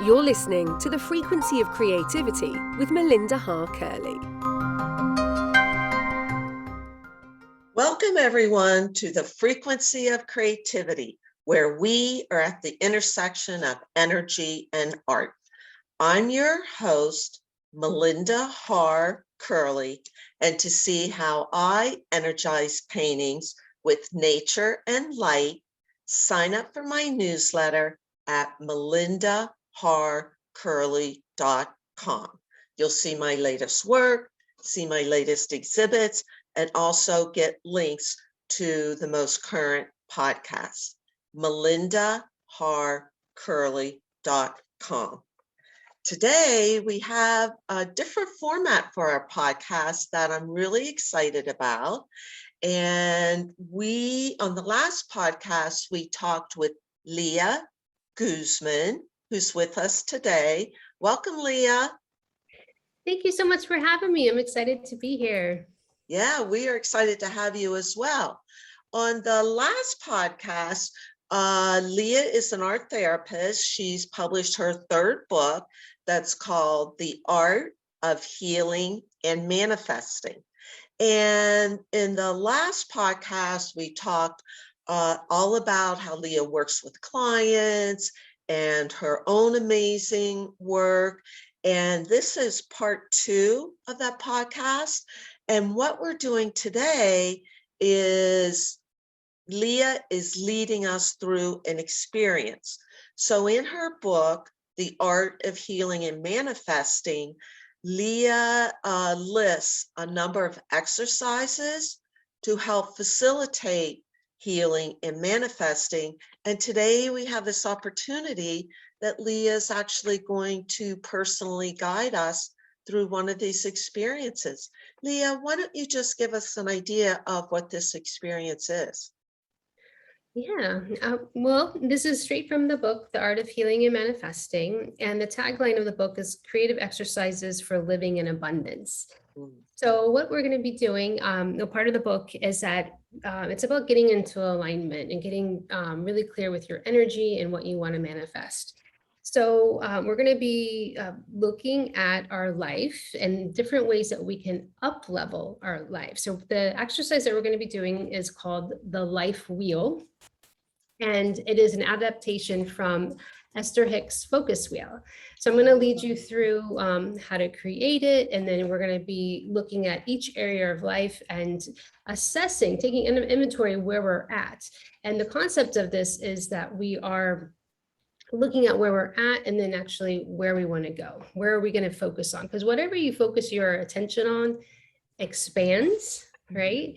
You're listening to The Frequency of Creativity with Melinda Curley. Welcome, everyone, to The Frequency of Creativity, where we are at the intersection of energy and art. I'm your host, Melinda Curley, and to see how I energize paintings with nature and light, sign up for my newsletter at melindaharcurley.com. You'll see my latest work, see my latest exhibits, and also get links to the most current podcasts. melindaharcurley.com. Today, we have a different format for our podcast that I'm really excited about. And on the last podcast, we talked with Leah Guzman, who's with us today. Welcome, Leah. Thank you so much for having me. I'm excited to be here. Yeah, we are excited to have you as well. On the last podcast, Leah is an art therapist. She's published her third book that's called The Art of Healing and Manifesting. And in the last podcast, we talked all about how Leah works with clients and her own amazing work. And this is part 2 of that podcast. And what we're doing today is Leah is leading us through an experience. So in her book, The Art of Healing and Manifesting, Leah lists a number of exercises to help facilitate healing and manifesting. And today we have this opportunity that Leah is actually going to personally guide us through one of these experiences. Leah, why don't you just give us an idea of what this experience is? Yeah, well, this is straight from the book, The Art of Healing and Manifesting. And the tagline of the book is Creative Exercises for Living in Abundance. So what we're going to be doing, part of the book is that it's about getting into alignment and getting really clear with your energy and what you want to manifest. So we're going to be looking at our life and different ways that we can up-level our life. So the exercise that we're going to be doing is called the Life Wheel. And it is an adaptation from Esther Hicks' Focus Wheel. So I'm going to lead you through how to create it. And then we're going to be looking at each area of life and assessing, taking an inventory where we're at. And the concept of this is that we are looking at where we're at and then actually where we want to go. Where are we going to focus on? Because whatever you focus your attention on expands, right?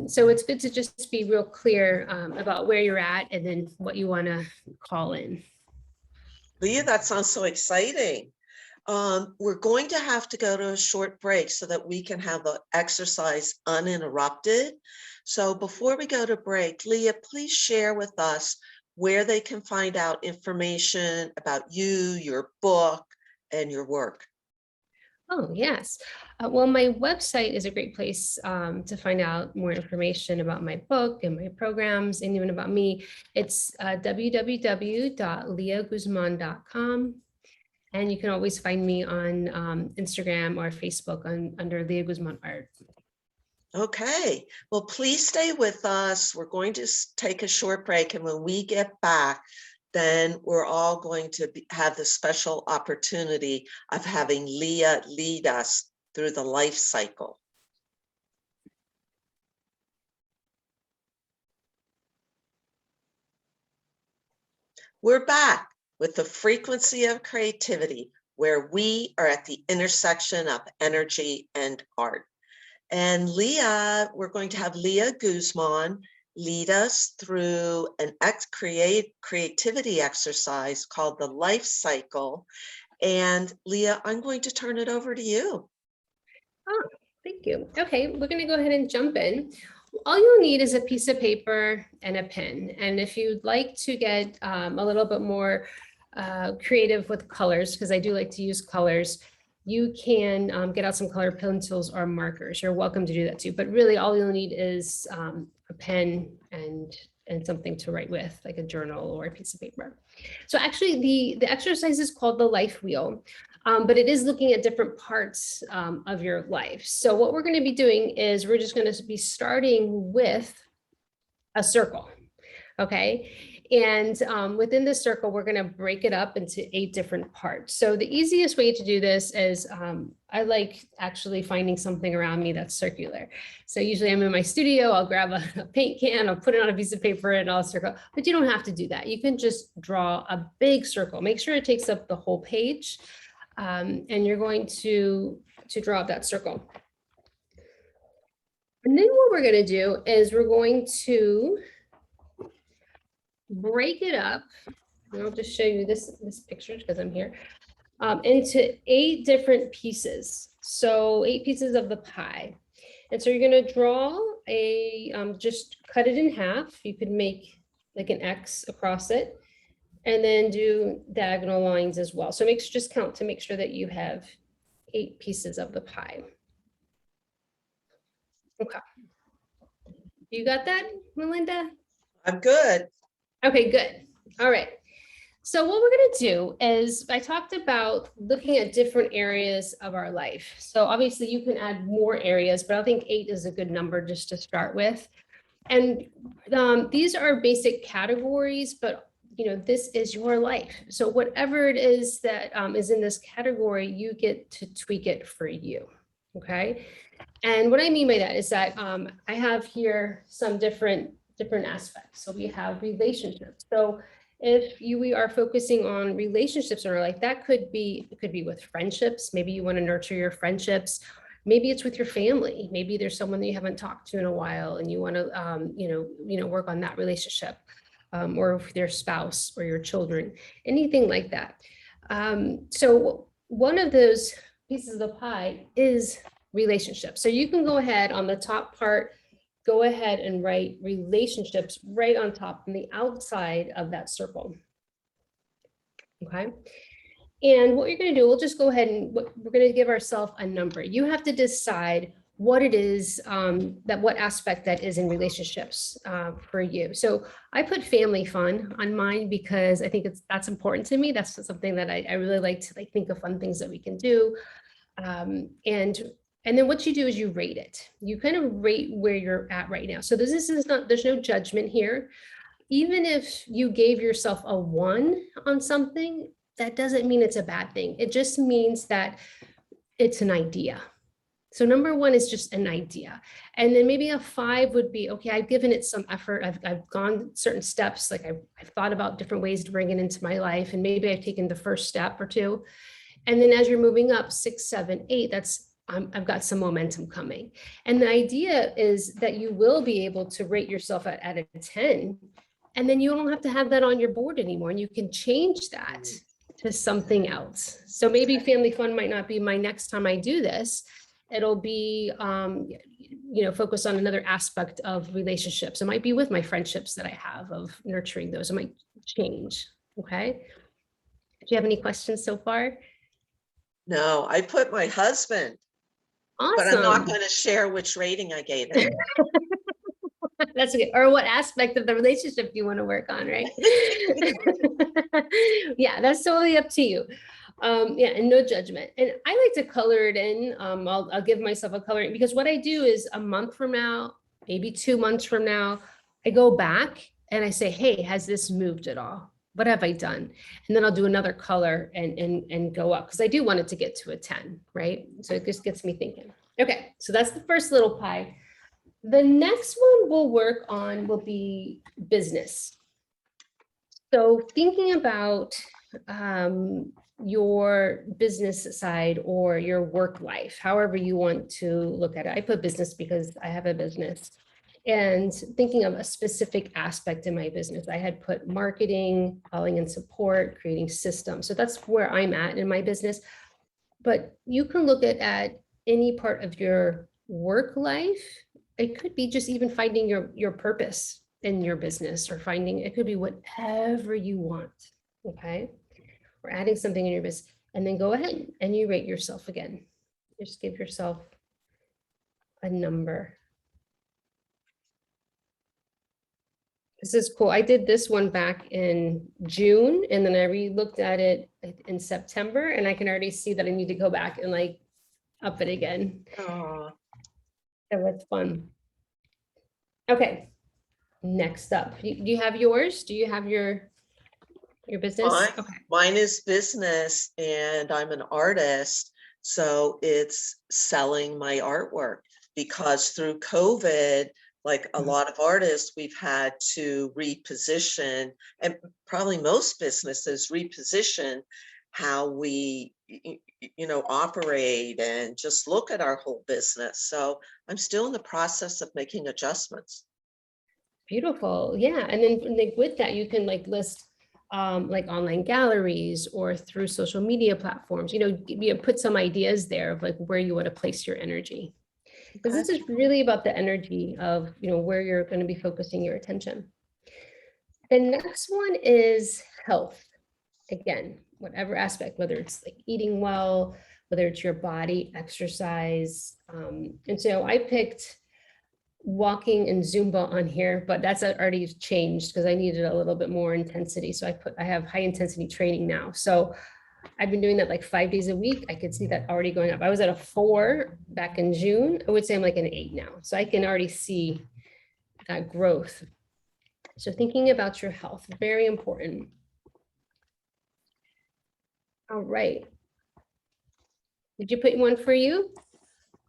So it's good to just be real clear about where you're at and then what you want to call in. Leah, that sounds so exciting. We're going to have to go to a short break so that we can have the exercise uninterrupted. So before we go to break, Leah, please share with us where they can find out information about you, your book, and your work. Oh, yes. Well, my website is a great place to find out more information about my book and my programs and even about me. It's www.leahguzman.com. And you can always find me on Instagram or Facebook under Leah Guzman Art. Okay, well, please stay with us. We're going to take a short break, and when we get back, then we're all going to have the special opportunity of having Leah lead us through the life cycle. We're back with the Frequency of Creativity, where we are at the intersection of energy and art. And Leah, we're going to have Leah Guzman lead us through an creativity exercise called the life cycle. And Leah, I'm going to turn it over to you. Oh, thank you. Okay, we're going to go ahead and jump in. All you'll need is a piece of paper and a pen. And if you'd like to get a little bit more creative with colors, because I do like to use colors, you can get out some color pencils or markers. You're welcome to do that too. But really all you'll need is a pen and and something to write with, like a journal or a piece of paper. So actually the exercise is called the life wheel, but it is looking at different parts of your life. So what we're going to be doing is we're just going to be starting with a circle. Okay. And within this circle, we're going to break it up into 8 different parts. So the easiest way to do this is I like actually finding something around me that's circular. So usually I'm in my studio, I'll grab a paint can, I'll put it on a piece of paper and I'll circle, but you don't have to do that. You can just draw a big circle, make sure it takes up the whole page. And you're going to draw up that circle. And then what we're going to do is we're going to break it up. And I'll just show you this picture because I'm here, into 8 different pieces. So 8 pieces of the pie. And so you're going to draw just cut it in half. You could make like an X across it and then do diagonal lines as well. So just count to make sure that you have 8 pieces of the pie. Okay. You got that, Melinda? I'm good. Okay, good. All right. So what we're going to do is I talked about looking at different areas of our life. So obviously you can add more areas, but I think 8 is a good number just to start with. And these are basic categories, but this is your life. So whatever it is that is in this category, you get to tweak it for you. Okay. And what I mean by that is that I have here some different aspects. So we have relationships. So if we are focusing on relationships in our life, that could be with friendships. Maybe you want to nurture your friendships. Maybe it's with your family. Maybe there's someone that you haven't talked to in a while and you want to, work on that relationship, or with your spouse or your children, anything like that. So one of those pieces of the pie is relationships. So you can go ahead on the top part, go ahead and write relationships right on top on the outside of that circle. Okay. And what you're going to do, we'll just go ahead and we're going to give ourselves a number. You have to decide what it is, what aspect that is in relationships for you. So I put family fun on mine because I think that's important to me. That's something that I really like to think of fun things that we can do. And then what you do is you rate it. You kind of rate where you're at right now. So there's no judgment here. Even if you gave yourself a 1 on something, that doesn't mean it's a bad thing. It just means that it's an idea. So number 1 is just an idea. And then maybe a 5 would be, okay, I've given it some effort. I've gone certain steps. Like I've thought about different ways to bring it into my life. And maybe I've taken the first step or 2. And then as you're moving up 6, 7, 8, I've got some momentum coming. And the idea is that you will be able to rate yourself at a 10. And then you don't have to have that on your board anymore. And you can change that to something else. So maybe family fun might not be my next time I do this. It'll be, focus on another aspect of relationships. It might be with my friendships that I have of nurturing those. It might change. Okay. Do you have any questions so far? No, I put my husband, Awesome. but I'm not going to share which rating I gave him. That's okay. Or what aspect of the relationship you want to work on, right? Yeah, that's totally up to you. And no judgment. And I like to color it in. I'll give myself a coloring because what I do is a month from now, maybe 2 months from now, I go back and I say, hey, has this moved at all? What have I done? And then I'll do another color and go up because I do want it to get to a 10, right? So it just gets me thinking. Okay, so that's the first little pie. The next one we'll work on will be business. So thinking about your business side or your work life, however you want to look at it. I put business because I have a business. And thinking of a specific aspect in my business, I had put marketing, calling and support, creating systems. So that's where I'm at in my business. But you can look at any part of your work life. It could be just even finding your purpose in your business or it could be whatever you want. Okay. Or adding something in your business and then go ahead and you rate yourself again. Just give yourself a number. This is cool. I did this one back in June, and then I re-looked at it in September, and I can already see that I need to go back and like up it again. Oh, So it's fun. Okay, next up, do you have yours? Do you have your business? mine, Okay. mine is business and I'm an artist. So it's selling my artwork because through COVID, like a lot of artists, we've had to reposition, and probably most businesses reposition how we, operate and just look at our whole business. So I'm still in the process of making adjustments. Beautiful. Yeah. And then like with that, you can like list like online galleries or through social media platforms, put some ideas there of like where you want to place your energy. Because this Okay. is really about the energy of, where you're going to be focusing your attention. The next one is health. Again, whatever aspect, whether it's like eating well, whether it's your body, exercise. And so I picked walking and Zumba on here, but that's already changed because I needed a little bit more intensity. So I have high intensity training now. So I've been doing that like 5 days a week. I could see that already going up. I was at a 4 back in June. I would say I'm like an 8 now. So I can already see that growth. So thinking about your health, very important. All right. Did you put one for you?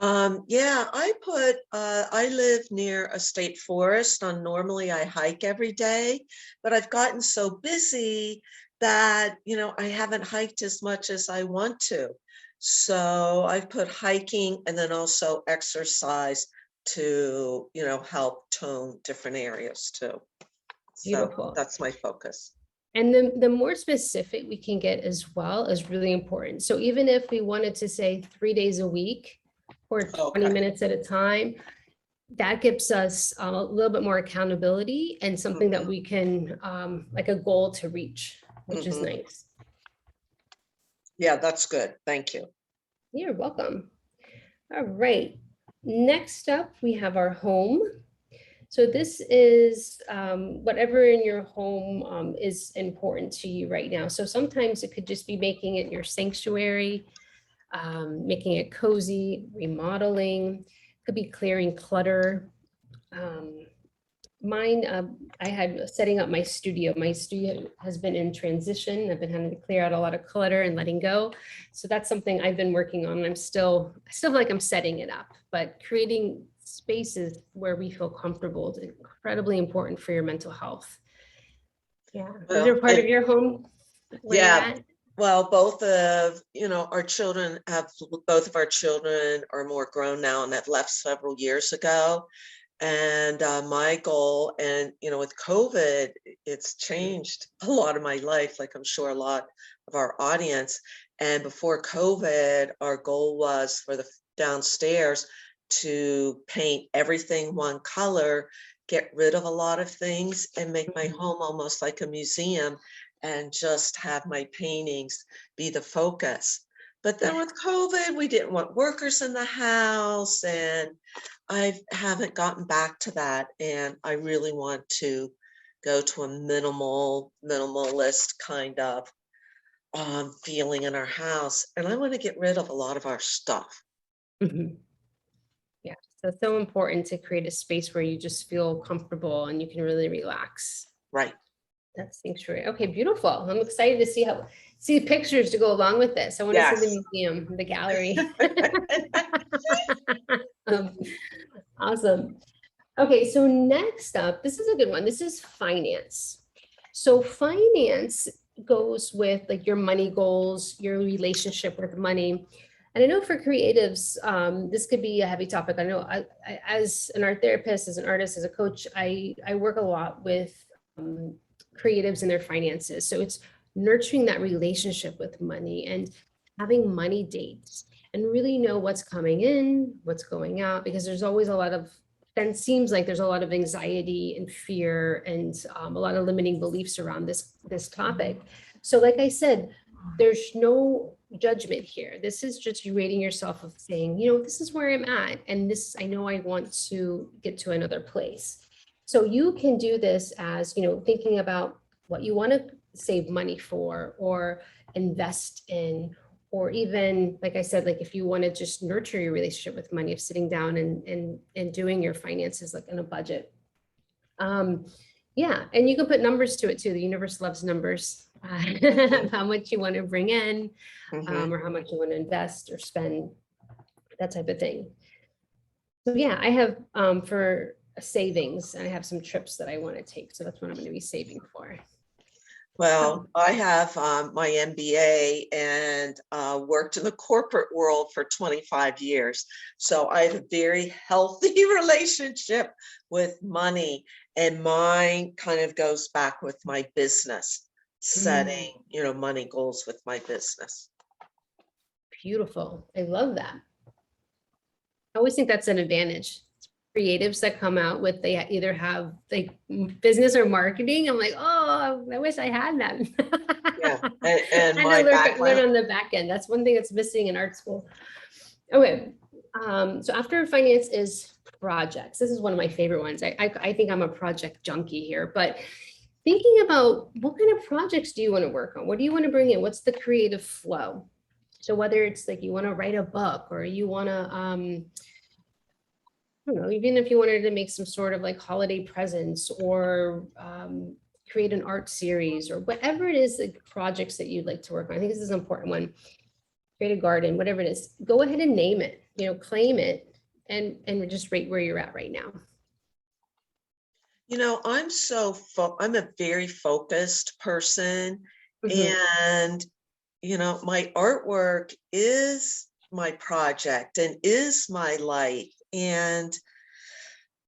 Yeah, I live near a state forest. Normally I hike every day, but I've gotten so busy that, I haven't hiked as much as I want to. So I've put hiking and then also exercise to, help tone different areas too. So Beautiful. that's my focus. And the more specific we can get as well is really important. So even if we wanted to say 3 days a week or 20 Okay. minutes at a time, that gives us a little bit more accountability and something that we can, like a goal to reach, which is nice. Yeah, that's good. Thank you. You're welcome. All right. Next up, we have our home. So this is whatever in your home is important to you right now. So sometimes it could just be making it your sanctuary, making it cozy, remodeling, could be clearing clutter. Mine, I had setting up my studio. My studio has been in transition. I've been having to clear out a lot of clutter and letting go. So that's something I've been working on. I still feel like I'm setting it up, but creating spaces where we feel comfortable is incredibly important for your mental health. Yeah. Is there part of your home where you're at? Well, both of our children both of our children are more grown now and have left several years ago. And my goal, and with COVID, it's changed a lot of my life, like I'm sure a lot of our audience. And before COVID, our goal was for the downstairs to paint everything one color, get rid of a lot of things, and make my home almost like a museum, and just have my paintings be the focus. But then with COVID, we didn't want workers in the house, and I haven't gotten back to that. And I really want to go to a minimalist kind of feeling in our house. And I want to get rid of a lot of our stuff. Yeah, so it's so important to create a space where you just feel comfortable and you can really relax. Right. That's sanctuary. Okay, beautiful. I'm excited to see pictures to go along with this. I want to see the museum, the gallery. Awesome. Okay, so next up, this is a good one. This is finance. So finance goes with like your money goals, your relationship with money. And I know for creatives, this could be a heavy topic. I know I as an art therapist, as an artist, as a coach, I work a lot with creatives and their finances. So it's nurturing that relationship with money and having money dates and really know what's coming in, what's going out, because there's always a lot of, then seems like there's a lot of anxiety and fear and a lot of limiting beliefs around this topic. So like I said, there's no judgment here. This is just you rating yourself of saying, this is where I'm at. And this, I know I want to get to another place. So you can do this as, thinking about what you want to save money for or invest in, or even, like I said, like if you want to just nurture your relationship with money, of sitting down and doing your finances like in a budget. Yeah, and you can put numbers to it too. The universe loves numbers. How much you want to bring in, or how much you want to invest or spend, that type of thing. So yeah, I have for savings, and I have some trips that I want to take. So that's what I'm going to be saving for. Well, I have my MBA and worked in the corporate world for 25 years. So I have a very healthy relationship with money, and mine kind of goes back with my business, setting, money goals with my business. Beautiful. I love that. I always think that's an advantage. Creatives that come out with, they either have like business or marketing. I'm like, oh, I wish I had that. Yeah, and I my learn background. on the back end. That's one thing that's missing in art school. Okay, so after finance is projects. This is one of my favorite ones. I think I'm a project junkie here, but thinking about what kind of projects do you want to work on? What do you want to bring in? What's the creative flow? So whether it's like you want to write a book, or you want to, I don't know, even if you wanted to make some sort of like holiday presents, or create an art series, or whatever it is, like projects that you'd like to work on. I think this is an important one. Create a garden, whatever it is, go ahead and name it, claim it, and just rate where you're at right now. I'm a very focused person, and, my artwork is my project and is my life. And,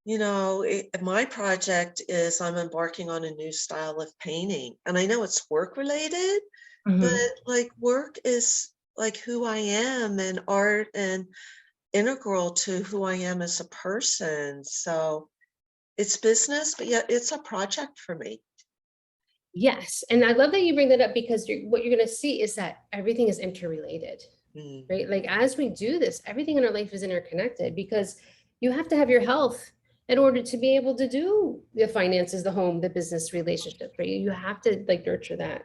my project is I'm embarking on a new style of painting, and I know it's work related, but like work is like who I am, and art and integral to who I am as a person. So it's business, but yeah, it's a project for me. Yes. And I love that you bring that up, because what you're going to see is that everything is interrelated, right? Like as we do this, everything in our life is interconnected, because you have to have your health in order to be able to do the finances, the home, the business relationships, right? You have to like nurture that.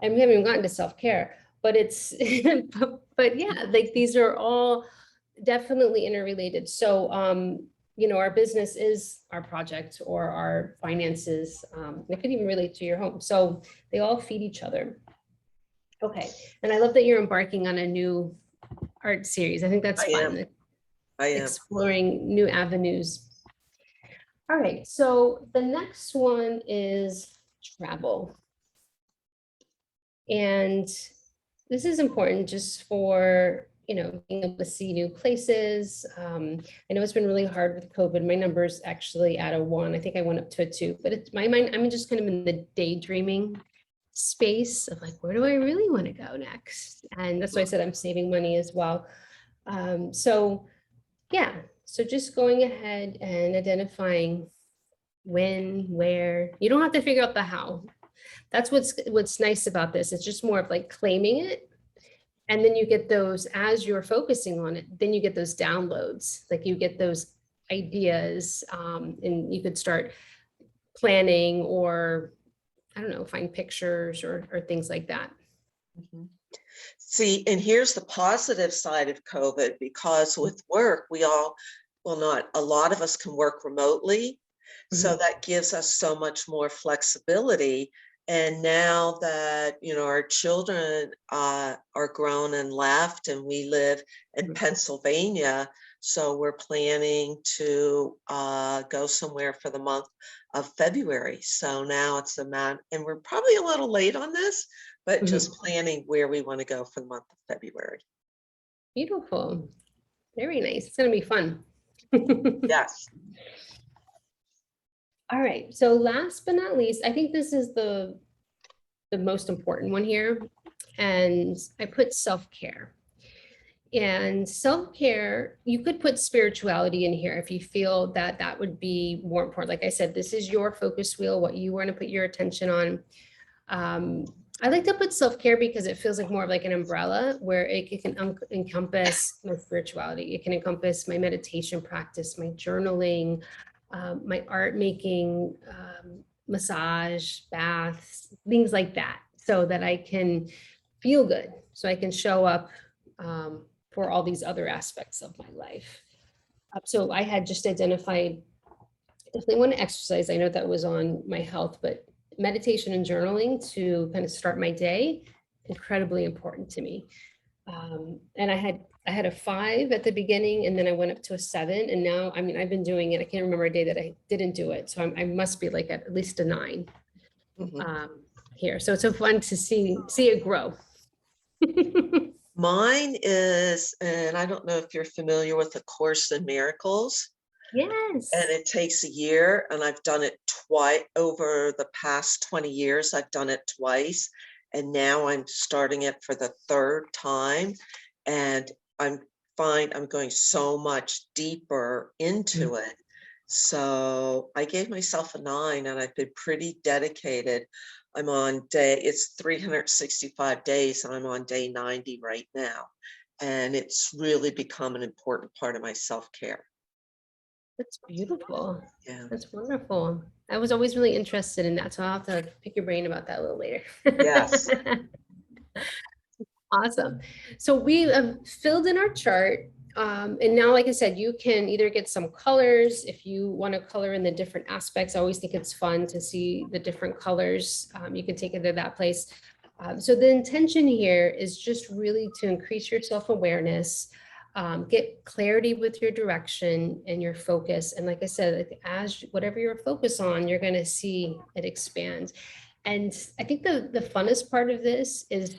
And we haven't even gotten to self-care, but it's, but yeah, like these are all definitely interrelated. So, our business is our project, or our finances. It could even relate to your home. So they all feed each other. Okay. And I love that you're embarking on a new art series. I think that's fun. I am. Exploring new avenues. All right. So the next one is travel. And this is important just for, being able to see new places. I know it's been really hard with COVID. My number's actually at a 1. I think I went up to a 2, but it's my mind. I'm just kind of in the daydreaming space of like, where do I really want to go next? And that's why I said I'm saving money as well. So yeah, so just going ahead and identifying when, where. You don't have to figure out the how. That's what's nice about this. It's just more of like claiming it. And then you get those, as you're focusing on it, then you get those downloads, like you get those ideas, and you could start planning, or I don't know, find pictures or things like that. See, and here's the positive side of COVID, because with work, not a lot of us can work remotely. So that gives us so much more flexibility. And now that, our children are grown and left, and we live in Pennsylvania, so we're planning to go somewhere for the month of February. So now it's and we're probably a little late on this, but just planning where we want to go for the month of February. Beautiful. Very nice. It's going to be fun. Yes. All right. So last but not least, I think this is the most important one here. And I put self-care. And self-care, you could put spirituality in here if you feel that that would be more important. Like I said, this is your focus wheel, what you want to put your attention on. I like to put self-care because it feels like more of like an umbrella, where it can encompass my spirituality. It can encompass my meditation practice, my journaling, my art making, massage, baths, things like that, so that I can feel good, so I can show up for all these other aspects of my life. So I had just identified, definitely want to exercise. I know that was on my health, but meditation and journaling to kind of start my day, incredibly important to me. And I had a 5 at the beginning, and then I went up to a 7, and now, I mean, I've been doing it. I can't remember a day that I didn't do it, so I must be like at least a 9 here. So it's so fun to see it grow. Mine is, and I don't know if you're familiar with the Course in Miracles. Yes. And it takes a year, and I've done it twice over the past 20 years. I've done it twice, and now I'm starting it for the 3rd time, and I'm going so much deeper into it. So I gave myself a 9, and I've been pretty dedicated. I'm on it's 365 days, and I'm on day 90 right now. And it's really become an important part of my self-care. That's beautiful. Yeah. That's wonderful. I was always really interested in that, so I'll have to pick your brain about that a little later. Yes. Awesome. So we filled in our chart. And now, like I said, you can either get some colors if you want to color in the different aspects. I always think it's fun to see the different colors. You can take it to that place. So the intention here is just really to increase your self-awareness, get clarity with your direction and your focus. And like I said, like, as whatever you're focused on, you're going to see it expand. And I think the funnest part of this is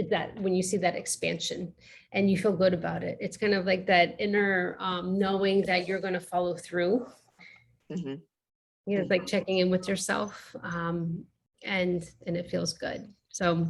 that when you see that expansion and you feel good about it, it's kind of like that inner knowing that you're going to follow through. You know, it's like checking in with yourself, and it feels good. So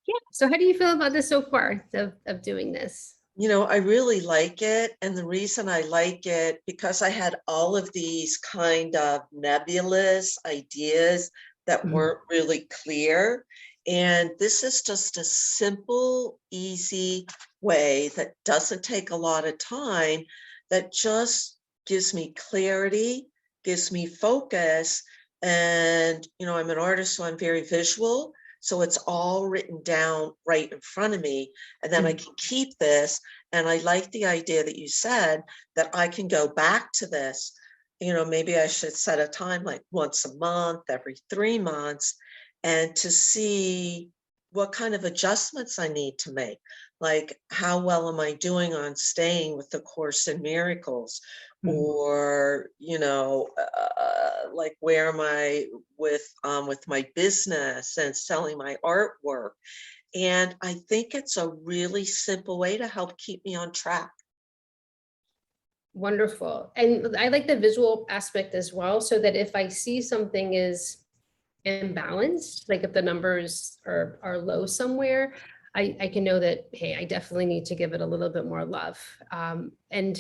yeah. So how do you feel about this so far of doing this? You know, I really like it. And the reason I like it, because I had all of these kind of nebulous ideas that weren't really clear. And this is just a simple, easy way that doesn't take a lot of time, that just gives me clarity, gives me focus. And, you know, I'm an artist, so I'm very visual. So it's all written down right in front of me. And then I can keep this. And I like the idea that you said that I can go back to this. You know, maybe I should set a time like once a month, every 3 months, and to see what kind of adjustments I need to make. Like, how well am I doing on staying with the Course in Miracles? Or, you know, like, where am I with my business and selling my artwork? And I think it's a really simple way to help keep me on track. Wonderful. And I like the visual aspect as well, so that if I see something is imbalanced, like if the numbers are low somewhere, I can know that, hey, I definitely need to give it a little bit more love. And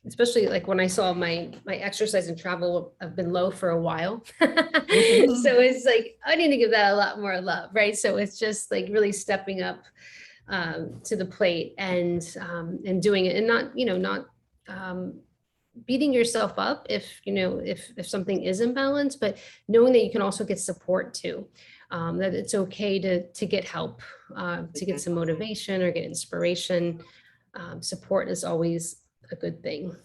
especially like when I saw my exercise and travel have been low for a while. So it's like, I need to give that a lot more love, right? So it's just like really stepping up to the plate and doing it, and not beating yourself up if something is imbalanced, but knowing that you can also get support too, that it's okay to get help, to get some motivation or get inspiration. Support is always a good thing.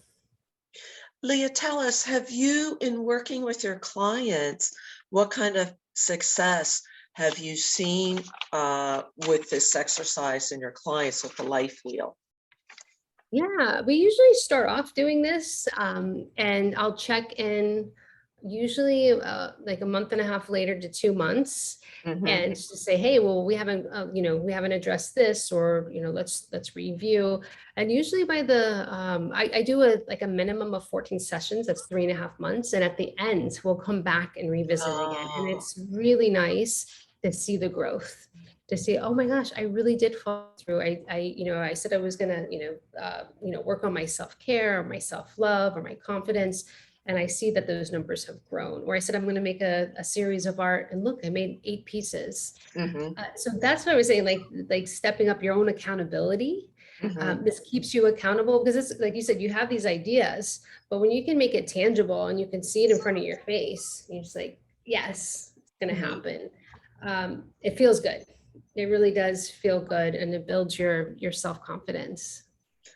Leah, tell us, have you, in working with your clients, what kind of success have you seen with this exercise in your clients with the life wheel? Yeah, we usually start off doing this, and I'll check in usually like a month and a half later to 2 months, and to say, hey, well, we haven't addressed this, or let's review. And usually by the I do like a minimum of 14 sessions. That's 3.5 months, and at the end we'll come back and revisit it again. And it's really nice to see the growth, to see, oh my gosh, I really did fall through. I said I was gonna, work on my self-care or my self-love or my confidence. And I see that those numbers have grown. Or I said, I'm gonna make a series of art, and look, I made 8 pieces. So that's what I was saying, like stepping up your own accountability. This keeps you accountable because it's like you said, you have these ideas, but when you can make it tangible and you can see it in front of your face, you're just like, yes, it's going to happen. It feels good. It really does feel good, and it builds your self-confidence.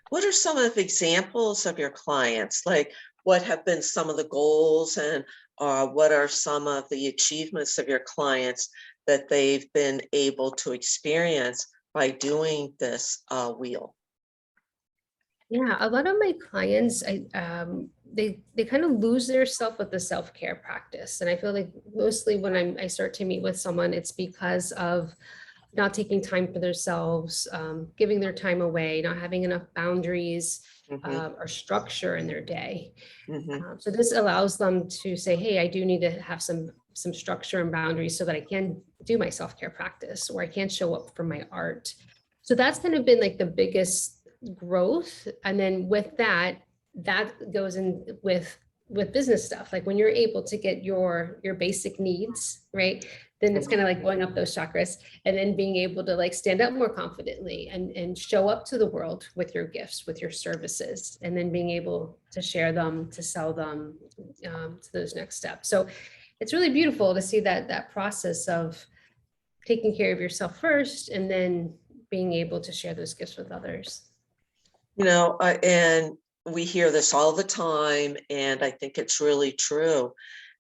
What are some of the examples of your clients? Like, what have been some of the goals, and what are some of the achievements of your clients that they've been able to experience by doing this wheel? Yeah, a lot of my clients, they kind of lose their self with the self-care practice, and I feel like mostly when I start to meet with someone, it's because of not taking time for themselves, giving their time away, not having enough boundaries or structure in their day. So this allows them to say, hey, I do need to have some structure and boundaries so that I can do my self-care practice, or I can show up for my art. So that's kind of been like the biggest growth. And then with that goes in with business stuff. Like when you're able to get your basic needs, right? Then it's kind of like going up those chakras, and then being able to like stand up more confidently and show up to the world with your gifts, with your services, and then being able to share them, to sell them, to those next steps. So it's really beautiful to see that process of taking care of yourself first, and then being able to share those gifts with others. You know, and we hear this all the time, and I think it's really true.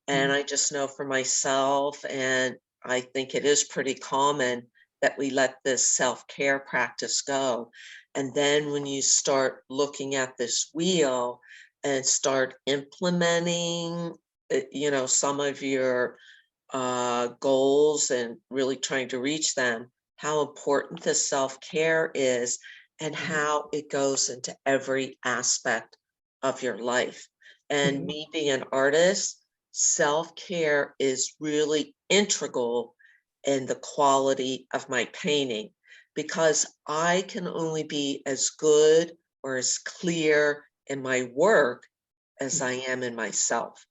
And I just know for myself, and I think it is pretty common, that we let this self-care practice go. And then when you start looking at this wheel and start implementing, you know, some of your goals and really trying to reach them, how important the self-care is, and how it goes into every aspect of your life. And me being an artist, self-care is really integral in the quality of my painting, because I can only be as good or as clear in my work as I am in myself.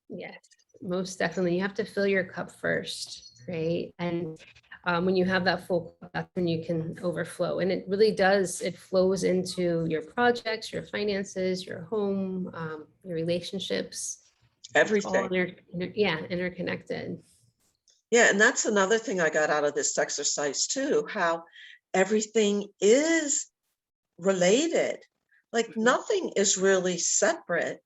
Yes, most definitely. You have to fill your cup first, right? And when you have that full cup, that's when you can overflow. And it really does, it flows into your projects, your finances, your home, your relationships. Everything. All interconnected. Yeah, and that's another thing I got out of this exercise too, how everything is related. Like nothing is really separate.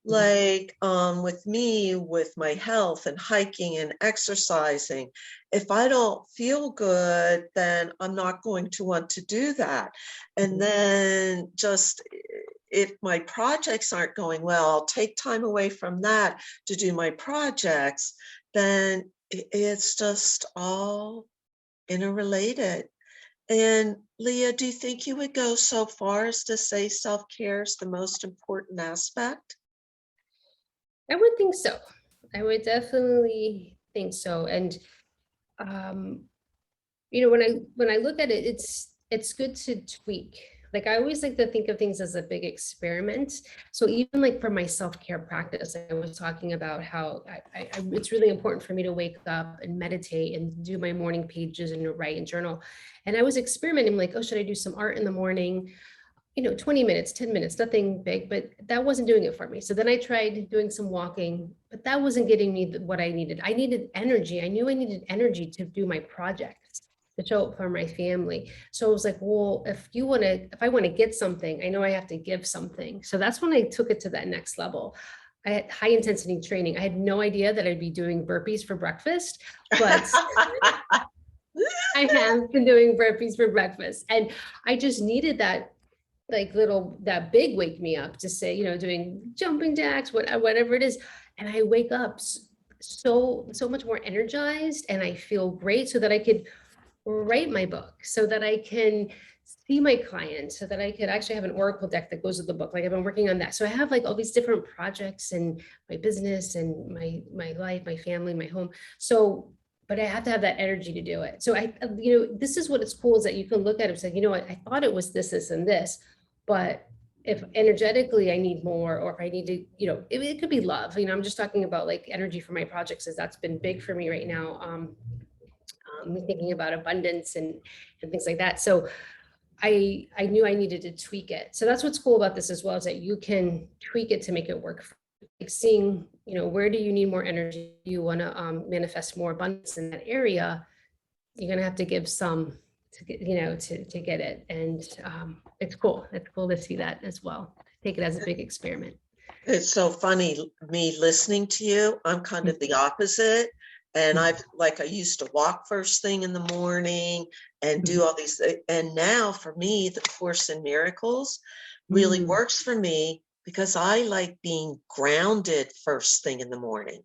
Like with me, with my health and hiking and exercising, if I don't feel good, then I'm not going to want to do that. And then just if my projects aren't going well, I'll take time away from that to do my projects. Then it's just all interrelated. And Leah, do you think you would go so far as to say self-care is the most important aspect? I would think so. I would definitely think so. And you know, when I look at it, it's good to tweak. Like I always like to think of things as a big experiment. So even like for my self-care practice, I was talking about how it's really important for me to wake up and meditate and do my morning pages and write and journal. And I was experimenting like, oh, should I do some art in the morning? You know, 20 minutes, 10 minutes, nothing big, but that wasn't doing it for me. So then I tried doing some walking, but that wasn't getting me what I needed. I needed energy. I knew I needed energy to do my projects, to show up for my family. So I was like, well, if I want to get something, I know I have to give something. So that's when I took it to that next level. I had high intensity training. I had no idea that I'd be doing burpees for breakfast, but I have been doing burpees for breakfast. And I just needed that that big wake me up to say, you know, doing jumping jacks, whatever it is. And I wake up so much more energized, and I feel great, so that I could write my book, so that I can see my clients, so that I could actually have an oracle deck that goes with the book. Like I've been working on that. So I have like all these different projects in my business and my life, my family, my home. So, but I have to have that energy to do it. So you know, this is what it's cool, is that you can look at it and say, you know what, I thought it was this, and this, but if energetically I need more, or if I need to, you know, it could be love. You know, I'm just talking about like energy for my projects, as that's been big for me right now. Thinking about abundance and things like that. So I knew I needed to tweak it. So that's what's cool about this as well, is that you can tweak it to make it work. Like seeing, where do you need more energy? You want to manifest more abundance in that area. You're going to have to give some to get, to get it. And it's cool. It's cool to see that as well. Take it as a big experiment. It's so funny, me listening to you. I'm kind of the opposite. And I used to walk first thing in the morning and do all these things. And now for me, the Course in Miracles really works for me because I like being grounded first thing in the morning.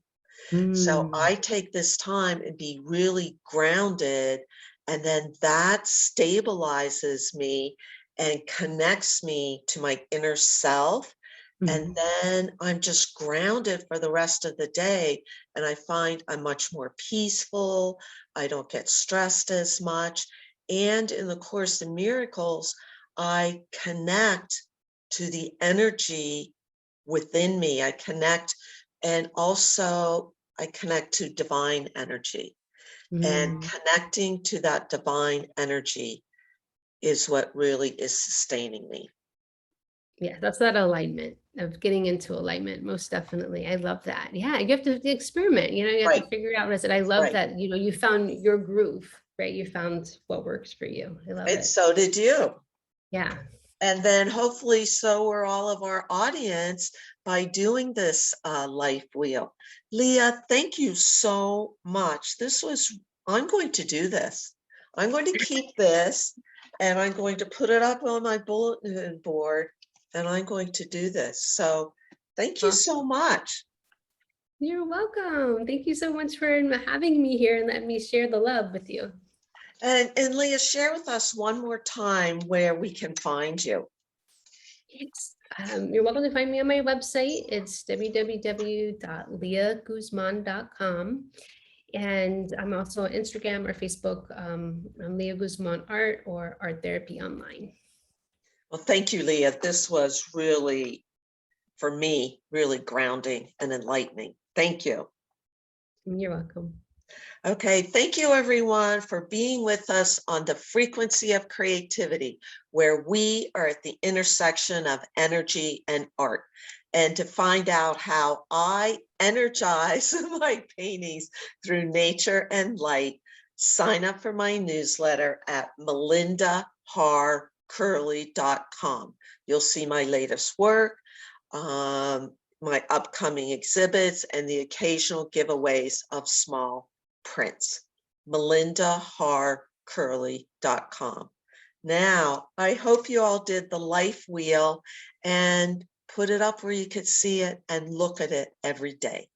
So I take this time and be really grounded, and then that stabilizes me and connects me to my inner self. And then I'm just grounded for the rest of the day. And I find I'm much more peaceful. I don't get stressed as much. And in the Course in Miracles, I connect to the energy within me. I connect, and also I connect to divine energy. And connecting to that divine energy is what really is sustaining me. Yeah, that's that alignment of getting into alignment. Most definitely. I love that. Yeah, you have to experiment, you have to figure out what is it. I love that, you found your groove, right? You found what works for you. I love it. So did you. Yeah. And then hopefully so are all of our audience by doing this life wheel. Leah, thank you so much. I'm going to do this. I'm going to keep this and I'm going to put it up on my bulletin board, and I'm going to do this. So thank you so much. You're welcome. Thank you so much for having me here and letting me share the love with you. And Leah, share with us one more time where we can find you. Yes. You're welcome to find me on my website. It's www.leahguzman.com. And I'm also on Instagram or Facebook. I'm Leah Guzman Art or Art Therapy Online. Well, thank you, Leah. This was really, for me, really grounding and enlightening. Thank you. You're welcome. Okay, thank you everyone for being with us on the Frequency of Creativity, where we are at the intersection of energy and art. And to find out how I energize my paintings through nature and light, sign up for my newsletter at melindaharcurley.com. You'll see my latest work, my upcoming exhibits, and the occasional giveaways of small prints. melindaharcurley.com. Now, I hope you all did the life wheel and put it up where you could see it and look at it every day.